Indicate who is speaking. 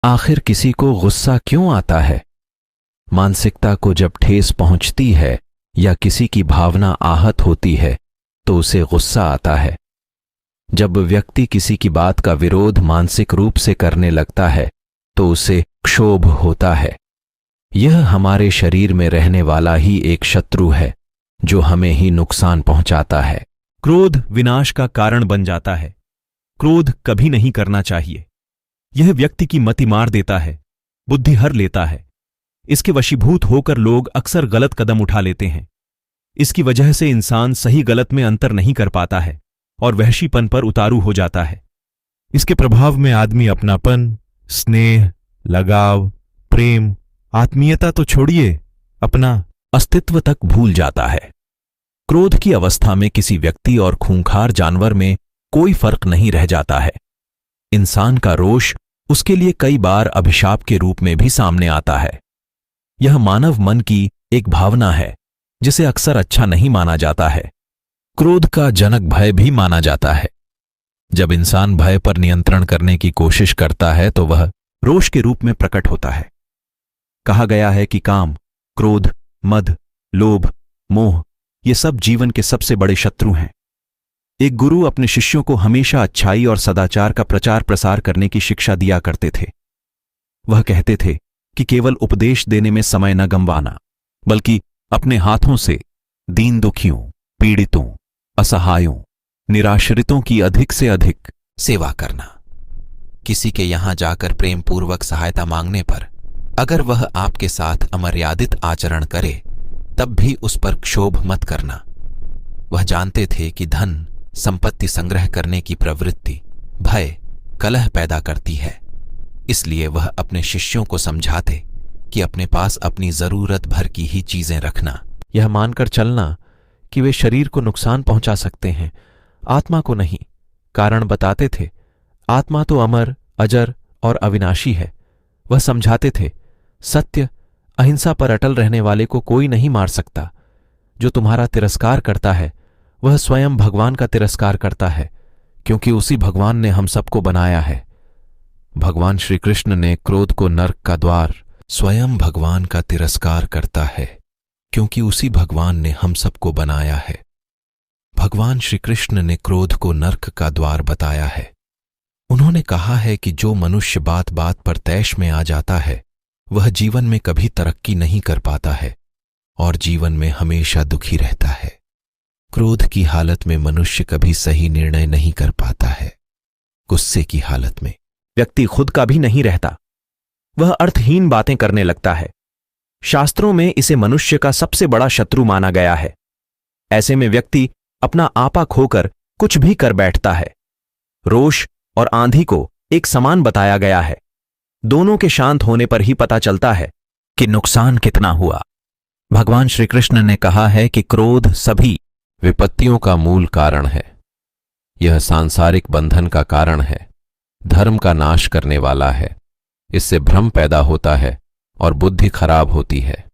Speaker 1: आखिर किसी को गुस्सा क्यों आता है? मानसिकता को जब ठेस पहुंचती है या किसी की भावना आहत होती है तो उसे गुस्सा आता है। जब व्यक्ति किसी की बात का विरोध मानसिक रूप से करने लगता है तो उसे क्षोभ होता है। यह हमारे शरीर में रहने वाला ही एक शत्रु है जो हमें ही नुकसान पहुंचाता है।
Speaker 2: क्रोध विनाश का कारण बन जाता है। क्रोध कभी नहीं करना चाहिए। यह व्यक्ति की मति मार देता है, बुद्धि हर लेता है। इसके वशीभूत होकर लोग अक्सर गलत कदम उठा लेते हैं। इसकी वजह से इंसान सही गलत में अंतर नहीं कर पाता है और वहशीपन पर उतारू हो जाता है। इसके प्रभाव में आदमी अपनापन, स्नेह, लगाव, प्रेम, आत्मीयता तो छोड़िए, अपना
Speaker 1: अस्तित्व तक भूल जाता है। क्रोध की अवस्था में किसी व्यक्ति और खूंखार जानवर में कोई फर्क नहीं रह जाता है। इंसान का रोष उसके लिए कई बार अभिशाप के रूप में भी सामने आता है। यह मानव मन की एक भावना है जिसे अक्सर अच्छा नहीं माना जाता है। क्रोध का जनक भय भी माना जाता है। जब इंसान भय पर नियंत्रण करने की कोशिश करता है तो वह रोष के रूप में प्रकट होता है। कहा गया है कि काम, क्रोध, मद, लोभ, मोह ये सब जीवन के सबसे बड़े शत्रु हैं। एक गुरु अपने शिष्यों को हमेशा अच्छाई और सदाचार का प्रचार प्रसार करने की शिक्षा दिया करते थे। वह कहते थे कि केवल उपदेश देने में समय न गंवाना, बल्कि अपने हाथों से दीन दुखियों, पीड़ितों, असहायों, निराश्रितों की अधिक से अधिक सेवा करना। किसी के यहां जाकर प्रेम पूर्वक सहायता मांगने पर अगर वह आपके साथ अमर्यादित आचरण करे तब भी उस पर क्षोभ मत करना। वह जानते थे कि धन संपत्ति संग्रह करने की प्रवृत्ति भय, कलह पैदा करती है। इसलिए वह अपने शिष्यों को समझाते कि अपने पास अपनी जरूरत भर की ही चीजें रखना, यह मानकर चलना कि वे शरीर को नुकसान पहुंचा सकते हैं, आत्मा को नहीं। कारण बताते थे, आत्मा तो अमर, अजर और अविनाशी है। वह समझाते थे, सत्य, अहिंसा पर अटल रहने वाले को कोई नहीं मार सकता। जो तुम्हारा तिरस्कार करता है वह स्वयं भगवान का तिरस्कार करता है, क्योंकि उसी भगवान ने हम सबको बनाया है। भगवान श्री कृष्ण ने क्रोध को नरक का द्वार, स्वयं भगवान का तिरस्कार करता है, क्योंकि उसी भगवान ने हम सबको बनाया है। भगवान श्री कृष्ण ने क्रोध को नरक का द्वार बताया है। उन्होंने कहा है कि जो मनुष्य बात बात पर तैश में आ जाता है वह जीवन में कभी तरक्की नहीं कर पाता है और जीवन में हमेशा दुखी रहता है। क्रोध की हालत में मनुष्य कभी सही निर्णय नहीं कर पाता है। गुस्से की हालत में
Speaker 2: व्यक्ति खुद का भी नहीं रहता, वह अर्थहीन बातें करने लगता है। शास्त्रों में इसे मनुष्य का सबसे बड़ा शत्रु माना गया है। ऐसे में व्यक्ति अपना आपा खोकर कुछ भी कर बैठता है। रोष और आंधी को एक समान बताया गया है। दोनों के शांत होने पर ही पता चलता है
Speaker 1: कि नुकसान कितना हुआ। भगवान श्री कृष्ण ने कहा है कि क्रोध सभी विपत्तियों का मूल कारण है। यह सांसारिक बंधन का कारण है, धर्म का नाश करने वाला है। इससे भ्रम पैदा होता है और बुद्धि खराब होती है।